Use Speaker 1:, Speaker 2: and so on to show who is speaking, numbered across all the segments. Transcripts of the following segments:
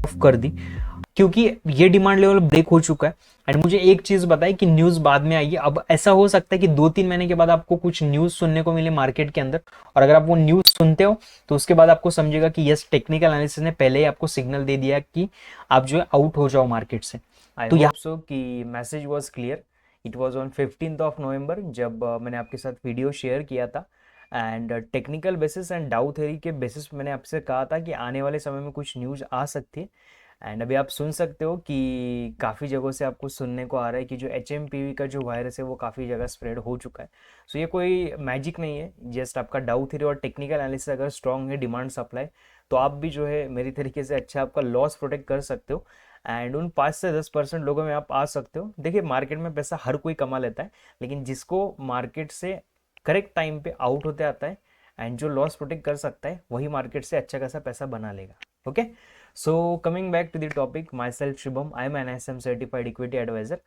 Speaker 1: Of कर दी, क्योंकि ये डिमांड लेवल ब्रेक हो चुका है। एंड मुझे एक चीज बताए कि न्यूज बाद में आएगी। अब ऐसा हो सकता है कि 2-3 महीने के बाद आपको कुछ न्यूज सुनने को मिले मार्केट के अंदर, और अगर आप वो न्यूज सुनते हो तो उसके बाद आपको समझेगा कि यस, टेक्निकल एनालिसिस ने पहले ही आपको सिग्नल दे दिया कि आप जो है आउट हो जाओ मार्केट से।
Speaker 2: आई
Speaker 1: तो यहाँ
Speaker 2: होप सो कि message was clear. It was on 15 नवंबर जब मैंने आपके साथ वीडियो शेयर किया था। एंड टेक्निकल बेसिस एंड डाउ थ्योरी के बेसिस मैंने आपसे कहा था कि आने वाले समय में कुछ न्यूज़ आ सकती है। एंड अभी आप सुन सकते हो कि काफ़ी जगहों से आपको सुनने को आ रहा है कि जो HMPV का जो वायरस है वो काफ़ी जगह स्प्रेड हो चुका है। सो ये कोई मैजिक नहीं है, जस्ट आपका डाउ थ्योरी और टेक्निकल एनालिसिस अगर स्ट्रांग है, डिमांड सप्लाई, तो आप भी जो है मेरी तरीके से अच्छा आपका लॉस प्रोटेक्ट कर सकते हो। एंड उन 5 से 10% लोगों में आप आ सकते हो। देखिए, मार्केट में पैसा हर कोई कमा लेता है, लेकिन जिसको मार्केट से करेक्ट टाइम पे आउट होते आता है एंड जो लॉस प्रोटेक्ट कर सकता है वही मार्केट से अच्छा खासा पैसा बना लेगा। Okay, so coming back to the topic, myself Shubham, I am an ISM certified equity advisor.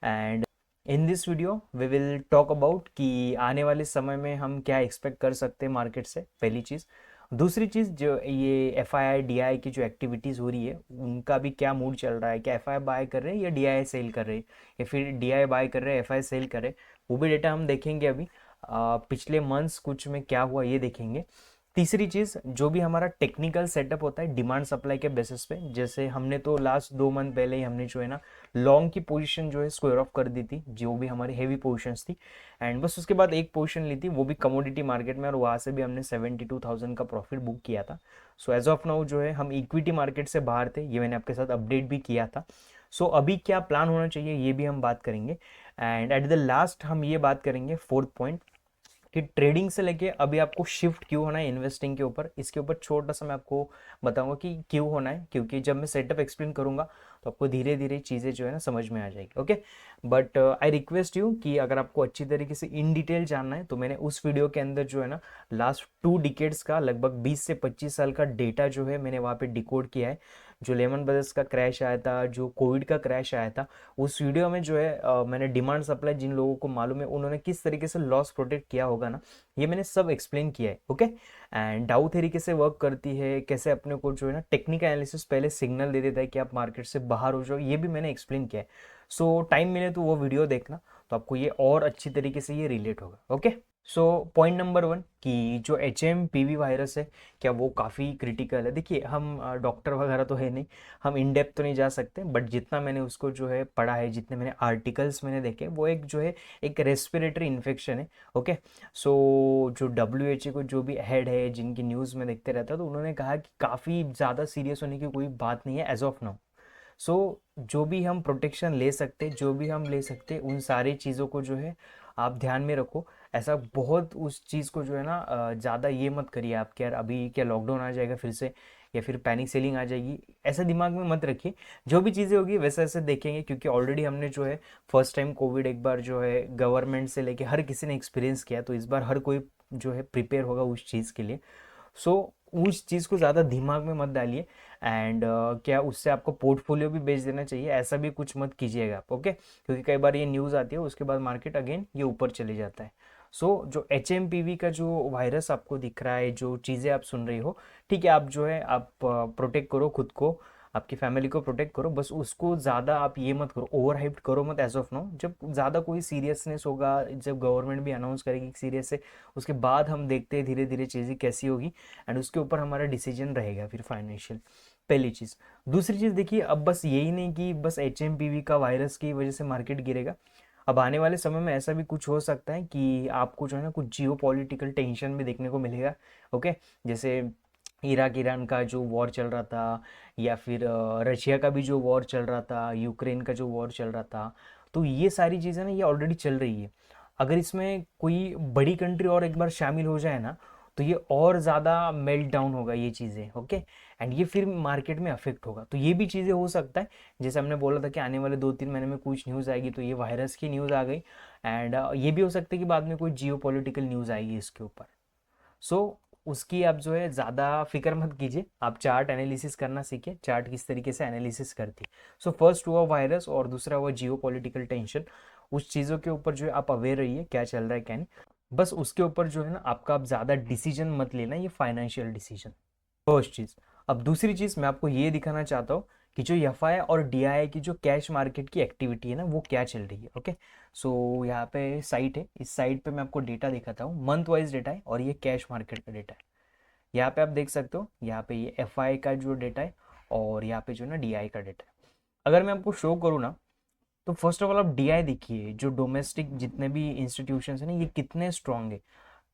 Speaker 2: And in this video we will talk about कि आने वाले समय में हम क्या एक्सपेक्ट कर सकते हैं मार्केट से, पहली चीज़। दूसरी चीज़, जो ये FII DI की जो एक्टिविटीज़ हो रही है उनका भी क्या मूड चल रहा है, क्या FII बाय कर रहे हैं या DI सेल कर रहे हैं, या फिर DI बाय कर रहे हैं FI सेल कर रहे हैं, वो भी डेटा हम देखेंगे अभी। पिछले मंथ्स कुछ में क्या हुआ ये देखेंगे। तीसरी चीज़, जो भी हमारा टेक्निकल सेटअप होता है डिमांड सप्लाई के बेसिस पे, जैसे हमने तो लास्ट 2 मंथ पहले ही हमने जो है ना लॉन्ग की पोजीशन जो है स्क्वायर ऑफ कर दी थी, जो भी हमारी हेवी पोजीशंस थी। एंड बस उसके बाद एक पोजीशन ली थी, वो भी कमोडिटी मार्केट में, और वहाँ से भी हमने 72,000 का प्रॉफिट बुक किया था। सो एज ऑफ नाउ जो है हम इक्विटी मार्केट से बाहर थे, ये मैंने आपके साथ अपडेट भी किया था। सो अभी क्या प्लान होना चाहिए ये भी हम बात करेंगे। एंड एट द लास्ट हम ये बात करेंगे, फोर्थ पॉइंट, कि ट्रेडिंग से लेके अभी आपको शिफ्ट क्यों होना है इन्वेस्टिंग के ऊपर। इसके ऊपर छोटा सा मैं आपको बताऊंगा कि क्यों होना है, क्योंकि जब मैं सेटअप एक्सप्लेन करूंगा तो आपको धीरे धीरे चीज़ें जो है ना समझ में आ जाएगी। Okay, but I request you कि अगर आपको अच्छी तरीके से इन डिटेल जानना है तो मैंने उस वीडियो के अंदर जो है ना लास्ट 2 डिकेड्स का लगभग 20 से 25 साल का डेटा जो है मैंने वहाँ पे डिकोड किया है। जो लेमन ब्रदर्स का क्रैश आया था, जो कोविड का क्रैश आया था, उस वीडियो में जो है मैंने डिमांड सप्लाई, जिन लोगों को मालूम है उन्होंने किस तरीके से लॉस प्रोटेक्ट किया होगा ना, ये मैंने सब एक्सप्लेन किया है। ओके, एंड डाउ थ्योरी कैसे वर्क करती है, कैसे अपने को जो है ना टेक्निकल एनालिसिस पहले सिग्नल दे देता है कि आप मार्केट से बाहर हो जाओ, ये भी मैंने एक्सप्लेन किया है। सो टाइम मिले तो वो वीडियो देखना, तो आपको ये और अच्छी तरीके से ये रिलेट होगा। ओके, सो पॉइंट नंबर 1 कि जो HMPV वायरस है, क्या वो काफ़ी क्रिटिकल है। देखिए, हम डॉक्टर वगैरह तो है नहीं, हम इन डेप्थ तो नहीं जा सकते, बट जितना मैंने उसको जो है पढ़ा है, जितने मैंने आर्टिकल्स मैंने देखे, वो एक जो है एक रेस्पिरेटरी इन्फेक्शन है। ओके, सो जो WHO को जो भी हेड है, जिनकी न्यूज़ में देखते रहता है, तो उन्होंने कहा कि काफ़ी ज़्यादा सीरियस होने की कोई बात नहीं है एज ऑफ नाउ। सो जो भी हम प्रोटेक्शन ले सकते, जो भी हम ले सकते, उन सारी चीज़ों को जो है आप ध्यान में रखो। ऐसा बहुत उस चीज़ को जो है ना ज़्यादा ये मत करिए आप कि यार अभी क्या लॉकडाउन आ जाएगा फिर से, या फिर पैनिक सेलिंग आ जाएगी, ऐसा दिमाग में मत रखिए। जो भी चीज़ें होगी वैसे ऐसे देखेंगे, क्योंकि ऑलरेडी हमने जो है फर्स्ट टाइम कोविड एक बार जो है गवर्नमेंट से लेके हर किसी ने एक्सपीरियंस किया, तो इस बार हर कोई जो है प्रिपेयर होगा उस चीज़ के लिए। सो उस चीज़ को ज़्यादा दिमाग में मत डालिए। एंड क्या उससे आपको पोर्टफोलियो भी बेच देना चाहिए, ऐसा भी कुछ मत कीजिएगा आप। ओके, क्योंकि कई बार ये न्यूज़ आती है उसके बाद मार्केट अगेन ये ऊपर चले जाता है। सो जो HMPV का जो वायरस आपको दिख रहा है, जो चीज़ें आप सुन रही हो, ठीक है, आप जो है आप प्रोटेक्ट करो खुद को, आपकी फैमिली को प्रोटेक्ट करो, बस उसको ज़्यादा आप ये मत करो, ओवर हाइप करो मत एज ऑफ नो। जब ज़्यादा कोई सीरियसनेस होगा, जब गवर्नमेंट भी अनाउंस करेगी सीरियस है, उसके बाद हम देखते हैं धीरे धीरे चीज़ें कैसी होगी, एंड उसके ऊपर हमारा डिसीजन रहेगा फिर फाइनेंशियल। पहली चीज़। दूसरी चीज़ देखिए, अब बस यही नहीं कि बस HMPV का वायरस की वजह से मार्केट गिरेगा। अब आने वाले समय में ऐसा भी कुछ हो सकता है कि आपको जो है ना कुछ जियो पॉलिटिकल टेंशन भी देखने को मिलेगा। ओके, जैसे इराक ईरान का जो वॉर चल रहा था, या फिर रशिया का भी जो वॉर चल रहा था, यूक्रेन का जो वॉर चल रहा था, तो ये सारी चीज़ें ना ये ऑलरेडी चल रही है। अगर इसमें कोई बड़ी कंट्री और एक बार शामिल हो जाए ना, तो ये और ज़्यादा मेल्ट डाउन होगा ये चीज़ें। ओके, एंड ये फिर मार्केट में अफेक्ट होगा, तो ये भी चीज़ें हो सकता है। जैसे हमने बोला था कि आने वाले 2-3 महीने में कुछ न्यूज़ आएगी, तो ये वायरस की न्यूज़ आ गई। एंड ये भी हो सकता है कि बाद में कोई जियो पॉलिटिकल न्यूज़ आएगी इसके ऊपर। सो उसकी आप जो है ज़्यादा फिक्र मत कीजिए, आप चार्ट एनालिसिस करना सीखिए, चार्ट किस तरीके से एनालिसिस करती है। सो फर्स्ट हुआ वायरस और दूसरा हुआ जियो पॉलिटिकल टेंशन। उस चीज़ों के ऊपर जो है आप अवेयर रहिए क्या चल रहा है क्या नहीं, बस उसके ऊपर जो है ना आपका आप ज़्यादा डिसीजन मत लेना, ये फाइनेंशियल डिसीजन, फर्स्ट चीज़। अब दूसरी चीज़ मैं आपको ये दिखाना चाहता हूँ कि जो एफआई और डीआई की जो कैश मार्केट की एक्टिविटी है ना वो क्या चल रही है। ओके, सो यहाँ पे साइट है, इस साइट पे मैं आपको डेटा दिखाता हूँ, मंथ वाइज डेटा है और ये कैश मार्केट का डेटा है। यहाँ पे आप देख सकते हो, यहाँ पे ये एफआई का जो डेटा है और यहाँ पे जो ना डीआई का डेटा है। अगर मैं आपको शो करूँ ना, तो फर्स्ट ऑफ ऑल आप डीआई देखिए, जो डोमेस्टिक जितने भी इंस्टीट्यूशन है ना ये कितने स्ट्रांग है।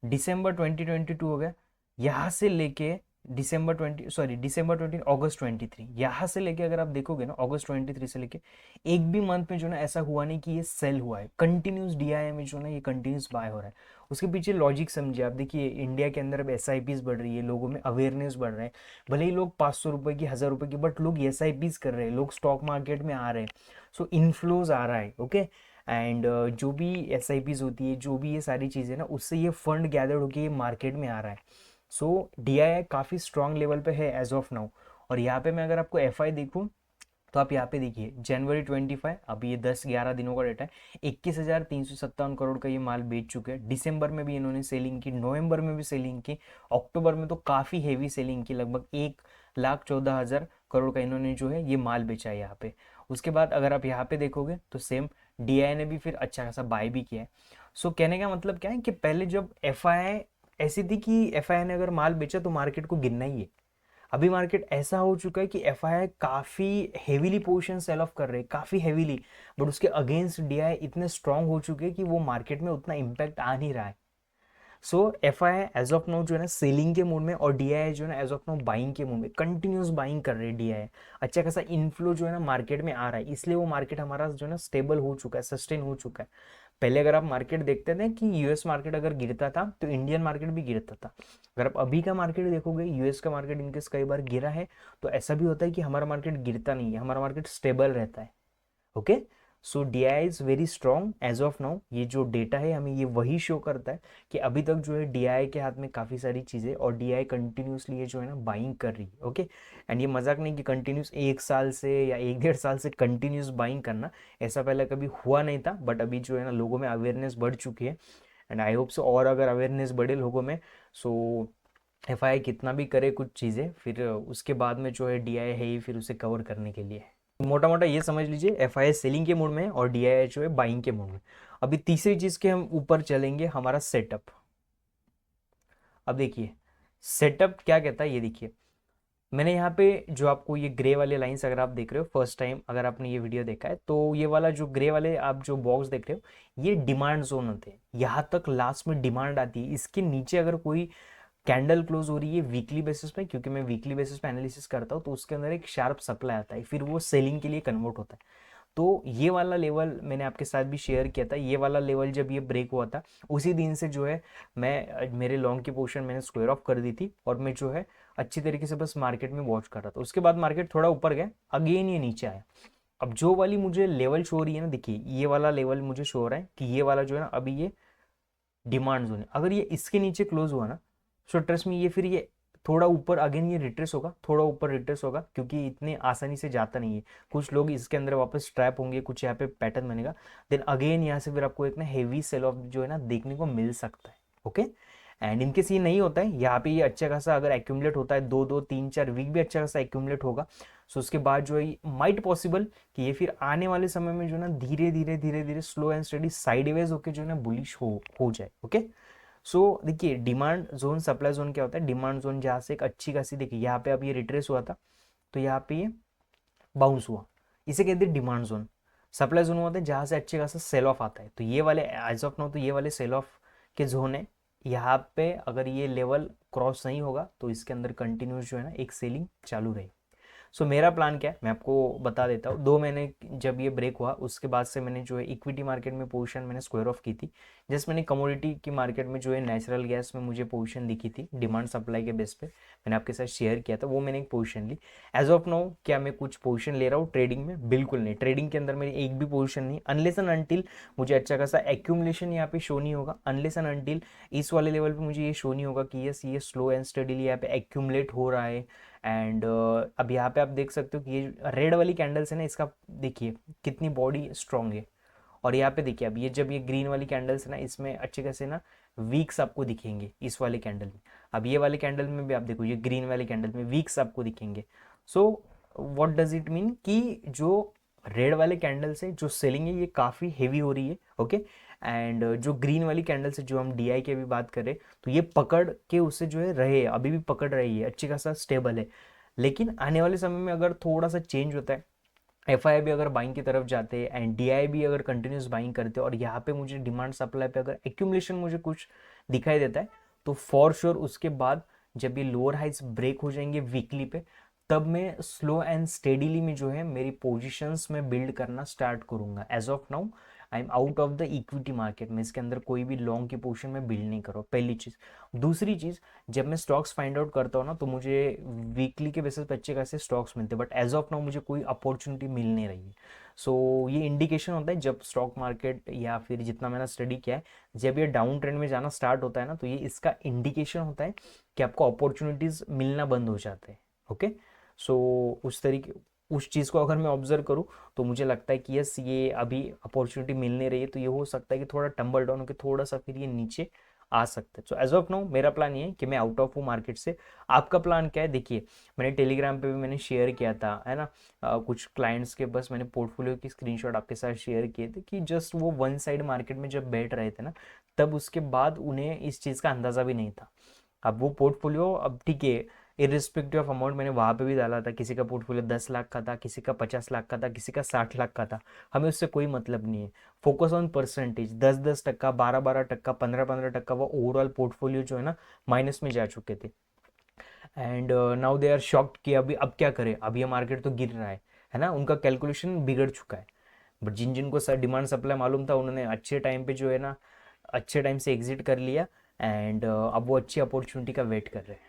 Speaker 2: दिसंबर 2022 हो गया, यहाँ से लेके दिसंबर 20 अगस्त 23, यहाँ से लेके अगर आप देखोगे ना अगस्त 23 से लेके एक भी मंथ में जो ना ऐसा हुआ नहीं कि ये सेल हुआ है। कंटिन्यूस डीआई में जो ना ये कंटिन्यूस बाय हो रहा है। उसके पीछे लॉजिक समझिए आप। देखिए इंडिया के अंदर अब एस बढ़ रही है, लोगों में अवेयरनेस बढ़ रहा है। भले ही लोग 500 रुपए की 1000 रुपए की, बट लोग एस कर रहे हैं, लोग स्टॉक मार्केट में आ रहे हैं। सो इनफ्लोज आ रहा है। ओके, एंड जो भी एस होती है, जो भी ये सारी चीज़ें ना, उससे ये फंड गैदर होकर ये मार्केट में आ रहा है। सो डीआई काफ़ी स्ट्रांग लेवल पे है एज ऑफ नाउ। और यहाँ पे मैं अगर आपको एफआई देखूँ तो आप यहाँ पे देखिए जनवरी 25, अभी ये 10-11 दिनों का डेटा है, 21,357 करोड़ का ये माल बेच चुके हैं। दिसंबर में भी इन्होंने सेलिंग की, नवंबर में भी सेलिंग की, अक्टूबर में तो काफ़ी हेवी सेलिंग की, लगभग 1,14,000 करोड़ का इन्होंने जो है ये माल बेचा है यहाँ पे। उसके बाद अगर आप यहाँ पे देखोगे तो सेम डीआई ने भी फिर अच्छा खासा बाय भी किया है। सो कहने का मतलब क्या है कि पहले जब एफआई ऐसी थी कि एफआई ने अगर माल बेचा तो मार्केट को गिरना ही है। अभी मार्केट ऐसा हो चुका है कि एफआई काफी हेवीली पोजीशन सेल ऑफ कर रहे हैं, काफी हेवीली, बट उसके अगेंस्ट डीआई इतने स्ट्रांग हो चुके हैं कि वो मार्केट में उतना इम्पैक्ट आ नहीं रहा है। सो एफआई एज ऑफ नाउ जो है ना सेलिंग के मूड में, और डीआई जो है ना एज ऑफ नाउ बाइंग के मूड में, कंटिन्यूस बाइंग कर रहे हैं डीआई। अच्छा खासा इनफ्लो जो है ना मार्केट में आ रहा है, इसलिए वो मार्केट हमारा जो है ना स्टेबल हो चुका है, सस्टेन हो चुका है। पहले अगर आप मार्केट देखते थे कि यूएस मार्केट अगर गिरता था तो इंडियन मार्केट भी गिरता था। अगर आप अभी का मार्केट देखोगे, यूएस का मार्केट इनकेस कई बार गिरा है तो ऐसा भी होता है कि हमारा मार्केट गिरता नहीं है, हमारा मार्केट स्टेबल रहता है। Okay, so DI is very strong as of now. ये जो डेटा है हमें ये वही शो करता है कि अभी तक जो है डीआई के हाथ में काफ़ी सारी चीज़ें, और डीआई कंटिन्यूसली ये जो है ना बाइंग कर रही है। ओके, एंड ये मजाक नहीं कि कंटिन्यूस 1 साल से या 1-1.5 साल से कंटिन्यूस बाइंग करना, ऐसा पहले कभी हुआ नहीं था। बट अभी जो है ना लोगों में अवेयरनेस बढ़ चुकी है, एंड आई होप सो और अगर अवेयरनेस बढ़े लोगों में, सो एफआई कितना भी करे कुछ चीज़ें, फिर उसके बाद में जो है डीआई है ही फिर उसे कवर करने के लिए। मोटा मोटा ये समझ लीजिए एफआई सेलिंग के मोड में है और डीआई जो है बाइंग के मोड में। अभी तीसरी चीज के हम ऊपर चलेंगे, हमारा सेटअप। अब देखिए सेटअप क्या कहता है, ये देखिए मैंने यहाँ पे जो आपको ये ग्रे वाले लाइंस अगर आप देख रहे हो फर्स्ट टाइम अगर आपने ये वीडियो देखा है, तो ये वाला जो ग्रे वाले आप जो बॉक्स देख रहे हो ये डिमांड जोन होते हैं। यहाँ तक लास्ट में डिमांड आती है, इसके नीचे अगर कोई कैंडल क्लोज हो रही है वीकली बेसिस पे, क्योंकि मैं वीकली बेसिस पे एनालिसिस करता हूँ, तो उसके अंदर एक शार्प सप्लाई आता है, फिर वो सेलिंग के लिए कन्वर्ट होता है। तो ये वाला लेवल मैंने आपके साथ भी शेयर किया था, ये वाला लेवल जब ये ब्रेक हुआ था उसी दिन से जो है मैं मेरे लॉन्ग की पोजीशन मैंने स्क्वायर ऑफ कर दी थी, और मैं जो है अच्छी तरीके से बस मार्केट में वॉच कर रहा था। उसके बाद मार्केट थोड़ा ऊपर गया, अगेन ये नीचे आया। अब जो वाली मुझे लेवल शो हो रही है ना, देखिए ये वाला लेवल मुझे शो हो रहा है कि ये वाला जो है ना अभी ये डिमांड जोन है। अगर ये इसके नीचे क्लोज हुआ ना, सो ट्रस्ट में ये फिर ये थोड़ा ऊपर अगेन ये रिट्रेस होगा, थोड़ा ऊपर रिट्रेस होगा, क्योंकि इतने आसानी से जाता नहीं है। कुछ लोग इसके अंदर वापस ट्रैप होंगे, कुछ यहाँ पे पैटर्न बनेगा, देन अगेन यहाँ से फिर आपको एक ना हेवी सेल ऑफ जो है ना देखने को मिल सकता है। ओके, एंड इनकेस ये नहीं होता है, यहाँ पे ये अच्छा खासा अगर एक्यूमुलेट होता है, 2-3-4 वीक भी अच्छा खासा एक्यूमुलेट होगा, सो उसके बाद जो है माइट पॉसिबल कि ये फिर आने वाले समय में जो है ना धीरे धीरे धीरे धीरे स्लो एंड स्टडी साइडवेज होकर जो है ना बुलिश हो जाए। ओके, सो देखिए डिमांड जोन सप्लाई जोन क्या होता है, डिमांड जोन जहाँ से एक अच्छी खासी, देखिए यहाँ पे अब ये रिट्रेस हुआ था तो यहाँ पे ये बाउंस हुआ, इसे कहते हैं डिमांड जोन। सप्लाई जोन होता है जहाँ से अच्छे खासा सेल ऑफ आता है, तो ये वाले एज ऑफ नाउ तो ये वाले सेल ऑफ के जोन है। यहाँ पे अगर ये लेवल क्रॉस नहीं होगा तो इसके अंदर कंटिन्यूस जो है ना एक सेलिंग चालू रही। सो मेरा प्लान क्या है मैं आपको बता देता हूँ। 2 महीने जब ये ब्रेक हुआ उसके बाद से मैंने जो है इक्विटी मार्केट में पोजीशन मैंने स्क्वायर ऑफ की थी। जस्ट मैंने कमोडिटी की मार्केट में जो है नेचुरल गैस में मुझे पोजीशन दिखी थी, डिमांड सप्लाई के बेस पे मैंने आपके साथ शेयर किया था, वो मैंने एक पोजीशन ली। एज ऑफ नाउ क्या मैं कुछ पोजीशन ले रहा हूँ ट्रेडिंग में? बिल्कुल नहीं, ट्रेडिंग के अंदर मेरी एक भी पोजीशन नहीं, अनलेस एंड अनटिल मुझे अच्छा खासा एक्यूमुलेशन यहाँ पे शो नहीं होगा, अनलेस एंड अनटिल इस वाले लेवल पे मुझे ये शो नहीं होगा कि यस ये स्लो एंड स्टडीली यहाँ पे एक्यूमुलेट हो रहा है। एंड अब यहाँ पे आप देख सकते हो कि ये रेड वाली कैंडल्स है ना, इसका देखिए कितनी बॉडी स्ट्रांग है। और यहाँ पे देखिए अब ये जब ये ग्रीन वाली कैंडल्स है ना, इसमें अच्छे खासे ना वीक्स आपको दिखेंगे इस वाले कैंडल में। अब ये वाले कैंडल में भी आप देखो, ये ग्रीन वाले कैंडल में वीक्स आपको दिखेंगे। So what does it mean कि जो रेड वाले कैंडल से जो सेलिंग है ये काफ़ी हेवी हो रही है, ओके। एंड जो ग्रीन वाली कैंडल से जो हम डीआई की अभी बात करें, तो ये पकड़ के उससे जो है रहे, अभी भी पकड़ रही है, अच्छी खासा स्टेबल है। लेकिन आने वाले समय में अगर थोड़ा सा चेंज होता है, एफआई भी अगर बाइंग की तरफ जाते हैं एंड डीआई भी अगर कंटिन्यूस बाइंग करते हैं, और यहाँ पे मुझे डिमांड सप्लाई पे अगर एक्यूमुलेशन मुझे कुछ दिखाई देता है, तो फॉर श्योर उसके बाद जब ये लोअर हाइट्स ब्रेक हो जाएंगे वीकली पे, तब मैं स्लो एंड स्टेडीली में जो है मेरी पोजीशंस में बिल्ड करना स्टार्ट करूंगा। As of now I am out of the equity market में, इसके अंदर कोई भी लॉन्ग की पोजीशन में बिल्ड नहीं करो, पहली चीज़। दूसरी चीज़, जब मैं स्टॉक्स फाइंड आउट करता हूँ ना, तो मुझे वीकली के बेसिस पे अच्छे खासे स्टॉक्स मिलते हैं, बट एज ऑफ नाउ मुझे कोई अपॉर्चुनिटी मिल नहीं रही है। सो ये इंडिकेशन होता है जब स्टॉक मार्केट या फिर जितना मैंने स्टडी किया है, जब ये डाउन ट्रेंड में जाना स्टार्ट होता है ना, तो ये इसका इंडिकेशन होता है कि आपको अपॉर्चुनिटीज मिलना बंद हो जाते हैं, ओके। सो उस तरीके, उस चीज़ को अगर मैं ऑब्जर्व करूँ, तो मुझे लगता है कि यस, ये अभी अपॉर्चुनिटी मिल नहीं रही है, तो ये हो सकता है कि थोड़ा टम्बल डाउन होकर थोड़ा सा फिर ये नीचे आ सकता है। सो एज ऑफ नाउ मेरा प्लान ये है कि मैं आउट ऑफ हूँ मार्केट से। आपका प्लान क्या है? देखिए, मैंने टेलीग्राम पे भी मैंने शेयर किया था, है ना, कुछ क्लाइंट्स के बस मैंने पोर्टफोलियो की स्क्रीनशॉट आपके साथ शेयर किए थे कि जस्ट वो वन साइड मार्केट में जब बैठ रहे थे ना, तब उसके बाद उन्हें इस चीज़ का अंदाज़ा भी नहीं था। अब वो पोर्टफोलियो, अब ठीक है, इरिस्पेक्टिव ऑफ अमाउंट मैंने वहाँ पे भी डाला था, किसी का पोर्टफोलियो 10 लाख का था, किसी का 50 लाख का था, किसी का 60 लाख का था, हमें उससे कोई मतलब नहीं है। फोकस ऑन परसेंटेज, 10-10%, 12-12%, 15-15%, वो ओवरऑल पोर्टफोलियो जो है ना माइनस में जा चुके थे। And now they are shocked कि अभी अब क्या करें, अभी ये मार्केट तो गिर रहा है ना, उनका कैलकुलेशन बिगड़ चुका है। बट जिन जिनको सर डिमांड सप्लाई मालूम था, उन्होंने अच्छे टाइम पे जो है ना, अच्छे टाइम से एग्जिट कर लिया, एंड अब वो अच्छी अपॉर्चुनिटी का वेट कर रहे हैं।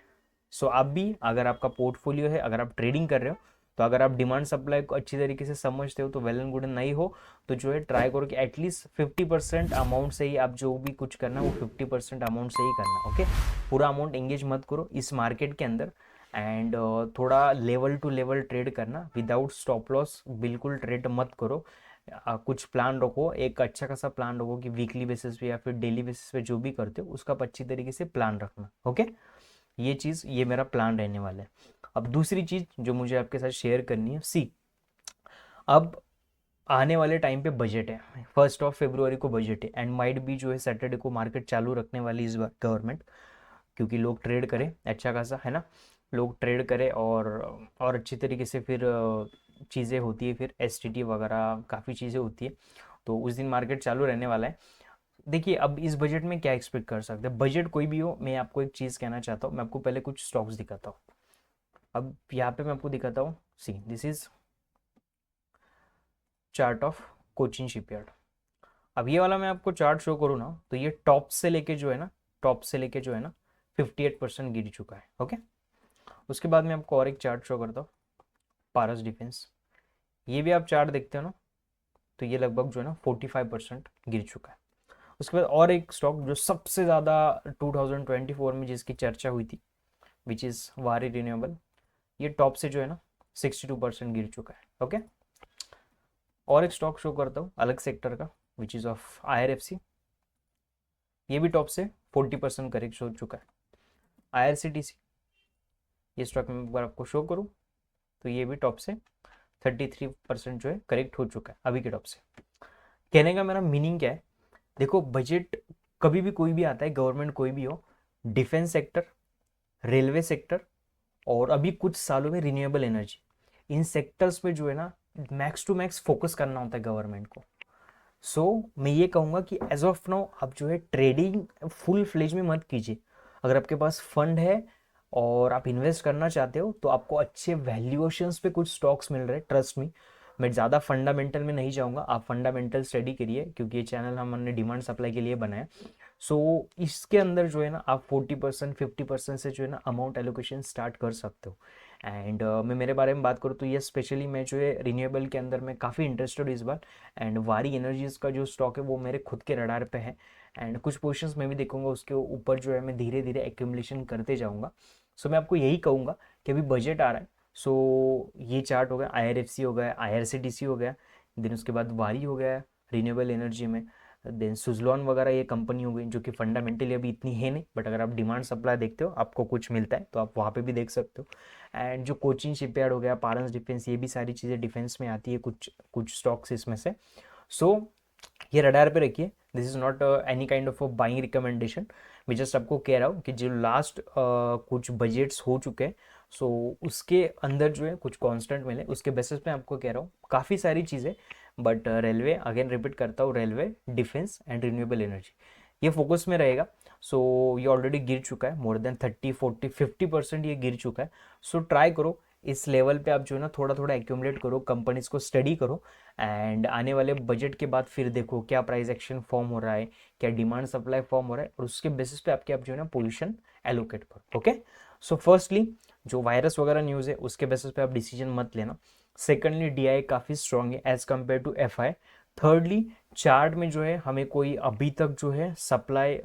Speaker 2: सो आप भी, अगर आपका पोर्टफोलियो है, अगर आप ट्रेडिंग कर रहे हो, तो अगर आप डिमांड सप्लाई को अच्छी तरीके से समझते हो तो वेल एंड गुड, नहीं हो तो जो है ट्राई करो कि एटलीस्ट 50% अमाउंट से ही आप जो भी कुछ करना वो 50% अमाउंट से ही करना, ओके। पूरा अमाउंट एंगेज मत करो इस मार्केट के अंदर, एंड थोड़ा लेवल टू लेवल ट्रेड करना, विदाउट स्टॉप लॉस बिल्कुल ट्रेड मत करो। कुछ प्लान रखो, एक अच्छा खासा प्लान रखो कि वीकली बेसिस पे या फिर डेली बेसिस पे जो भी करते हो उसका अच्छी तरीके से प्लान रखना, ओके। ये चीज़, ये मेरा प्लान रहने वाला है। अब दूसरी चीज़ जो मुझे आपके साथ शेयर करनी है, सी, अब आने वाले टाइम पे बजट है, 1 फरवरी को बजट है, एंड माइट भी जो है सैटरडे को मार्केट चालू रखने वाली इस बार गवर्नमेंट, क्योंकि लोग ट्रेड करें अच्छा खासा, है ना, लोग ट्रेड करें, और अच्छी तरीके से फिर चीज़ें होती है, फिर एसटीटी वगैरह काफ़ी चीज़ें होती है, तो उस दिन मार्केट चालू रहने वाला है। देखिए, अब इस बजट में क्या एक्सपेक्ट कर सकते हैं, बजट कोई भी हो, मैं आपको एक चीज़ कहना चाहता हूँ, मैं आपको पहले कुछ स्टॉक्स दिखाता हूँ। अब यहाँ पे मैं आपको दिखाता हूँ, see this is chart of Cochin shipyard. अब ये वाला मैं आपको चार्ट शो करूँ ना, तो ये टॉप से लेके जो है ना, टॉप से लेके जो है ना 58% गिर चुका है, ओके। उसके बाद मैं आपको और एक चार्ट शो करता हूँ, पारस डिफेंस। ये भी आप चार्ट देखते हो ना, तो ये लगभग जो है ना 45% गिर चुका है। उसके बाद और एक स्टॉक जो सबसे ज़्यादा 2024 में जिसकी चर्चा हुई थी, विच इज़ वारी रिन्यूएबल, ये टॉप से जो है ना 62% गिर चुका है, ओके। और एक स्टॉक शो करता हूँ अलग सेक्टर का, विच इज़ ऑफ IRFC। ये भी टॉप से 40% करेक्ट हो चुका है। IRCTC, ये स्टॉक में एक बार आपको शो करूँ, तो ये भी टॉप से 33% जो है करेक्ट हो चुका है अभी के टॉप से। कहने का मेरा मीनिंग क्या है, देखो, बजट कभी भी कोई भी आता है, गवर्नमेंट कोई भी हो, डिफेंस सेक्टर, रेलवे सेक्टर, और अभी कुछ सालों में रिन्यूएबल एनर्जी, इन सेक्टर्स पे जो है ना मैक्स टू मैक्स फोकस करना होता है गवर्नमेंट को। मैं ये कहूँगा कि एज ऑफ नाउ आप जो है ट्रेडिंग फुल फ्लेज में मत कीजिए। अगर आपके पास फंड है और आप इन्वेस्ट करना चाहते हो, तो आपको अच्छे वैल्यूएशंस पे कुछ स्टॉक्स मिल रहे हैं, ट्रस्ट मी। मैं ज़्यादा फंडामेंटल में नहीं जाऊँगा, आप फंडामेंटल स्टडी करिए, क्योंकि ये चैनल हमने डिमांड सप्लाई के लिए बनाया। इसके अंदर जो है ना आप 40% 50% से जो है ना अमाउंट एलोकेशन स्टार्ट कर सकते हो। एंड मैं मेरे बारे में बात करूँ तो ये स्पेशली मैं जो है रिन्यूएबल के अंदर मैं काफ़ी इंटरेस्टेड हूँ इस बार। एंड वारी एनर्जीज का जो स्टॉक है वो मेरे खुद के रडार पे है, एंड कुछ पोजीशंस मैं भी देखूंगा, उसके ऊपर जो है मैं धीरे धीरे एक्यूमुलेशन करते जाऊंगा। मैं आपको यही कहूँगा कि अभी बजट आ रहा है, ये चार्ट हो गया, IRFC हो गया, IRCTC हो गया, देन उसके बाद वारी हो गया रिन्यूएबल एनर्जी में, देन सुजलॉन वगैरह ये कंपनी हो गई जो कि फंडामेंटली अभी इतनी है नहीं, बट अगर आप डिमांड सप्लाई देखते हो आपको कुछ मिलता है तो आप वहाँ पे भी देख सकते हो। एंड जो कोचिन शिपयार्ड हो गया, पारस डिफेंस, ये भी सारी चीज़ें डिफेंस में आती है, कुछ कुछ स्टॉक्स इसमें से। सो ये रडार पे रखिए, this is not any kind of a buying recommendation. मैं जस्ट आपको कह रहा हूँ कि जो लास्ट कुछ बजट्स हो चुके हैं, सो उसके अंदर जो है कुछ कांस्टेंट मिले, उसके बेसिस पे आपको कह रहा हूँ काफ़ी सारी चीज़ें। बट रेलवे, अगेन रिपीट करता हूँ, railway, defence and renewable energy ये फोकस में रहेगा। सो ये ऑलरेडी गिर चुका है, मोर देन 30 40 50% ये गिर चुका है। सो ट्राई करो इस लेवल पे आप जो है ना थोड़ा थोड़ा एक्यूमुलेट करो, कंपनीज को स्टडी करो, एंड आने वाले बजट के बाद फिर देखो क्या प्राइस एक्शन फॉर्म हो रहा है, क्या डिमांड सप्लाई फॉर्म हो रहा है, और उसके बेसिस पे आपके आप जो है ना पोजीशन एलोकेट करो। ओके, सो फर्स्टली जो वायरस वगैरह न्यूज़ है उसके बेसिस पे आप डिसीजन मत लेना। सेकेंडली डीआई काफ़ी स्ट्रांग है as compare to FI. Thirdly chart में जो है हमें कोई अभी तक जो है सप्लाई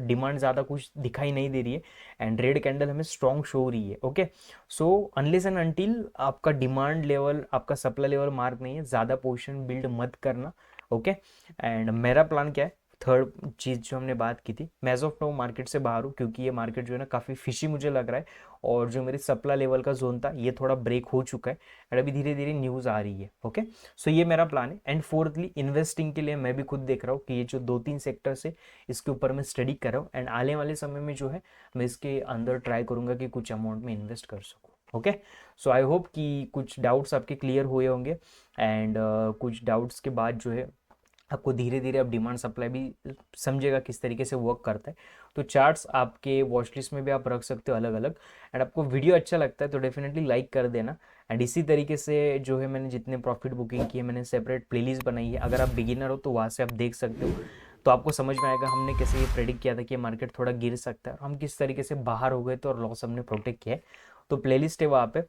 Speaker 2: डिमांड ज़्यादा कुछ दिखाई नहीं दे रही है, एंड रेड कैंडल हमें स्ट्रॉन्ग शो हो रही है। Okay, so unless and until आपका डिमांड लेवल, आपका सप्लाई लेवल मार्क नहीं है, ज़्यादा पोजीशन बिल्ड मत करना। ओके, एंड मेरा प्लान क्या है, थर्ड चीज़ जो हमने बात की थी, मैं एज ऑफ नाउ मार्केट से बाहर हूँ क्योंकि ये मार्केट जो है ना काफ़ी फिशी मुझे लग रहा है, और जो मेरी सप्लाई लेवल का जोन था ये थोड़ा ब्रेक हो चुका है, एंड अभी धीरे धीरे न्यूज़ आ रही है। ओके, सो ये मेरा प्लान है। एंड फोर्थली इन्वेस्टिंग के लिए मैं भी खुद देख रहा हूँ कि ये जो 2 3 सेक्टर्स है इसके ऊपर मैं स्टडी कर रहा हूँ, एंड आने वाले समय में जो है मैं इसके अंदर ट्राई करूँगा कि कुछ अमाउंट में इन्वेस्ट कर सकूँ। ओके, सो आई होप कि कुछ डाउट्स आपके क्लियर हुए होंगे, एंड कुछ डाउट्स के बाद जो है आपको धीरे धीरे अब डिमांड सप्लाई भी समझेगा किस तरीके से वर्क करता है। तो चार्ट्स आपके वॉच लिस्ट में भी आप रख सकते हो अलग अलग, एंड आपको वीडियो अच्छा लगता है तो डेफिनेटली लाइक कर देना। एंड इसी तरीके से जो है मैंने जितने प्रॉफिट बुकिंग की है मैंने सेपरेट प्लेलिस्ट बनाई है, अगर आप बिगिनर हो तो वहाँ से आप देख सकते हो, तो आपको समझ में आएगा हमने कैसे ये प्रेडिक्ट किया था कि मार्केट थोड़ा गिर सकता है, और हम किस तरीके से बाहर हो गए थे और लॉस हमने प्रोटेक्ट किया है। तो प्लेलिस्ट है वहाँ पे,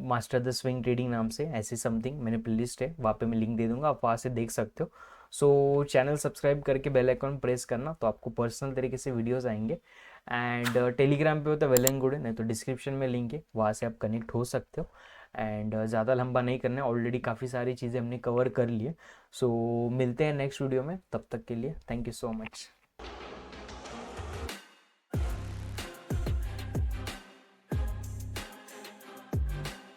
Speaker 2: मास्टर द स्विंग ट्रेडिंग नाम से ऐसी समथिंग मैंने प्लेलिस्ट है, वहाँ पे मैं लिंक दे दूंगा, आप वहाँ से देख सकते हो। सो चैनल सब्सक्राइब करके बेल आइकन प्रेस करना, तो आपको पर्सनल तरीके से वीडियोस आएंगे। एंड टेलीग्राम पे हो तो वेल एंड गुड है, नहीं तो डिस्क्रिप्शन में लिंक है, वहाँ से आप कनेक्ट हो सकते हो। एंड ज़्यादा लंबा नहीं करना है, ऑलरेडी काफ़ी सारी चीज़ें हमने कवर कर ली है। सो मिलते हैं नेक्स्ट वीडियो में, तब तक के लिए थैंक यू सो मच।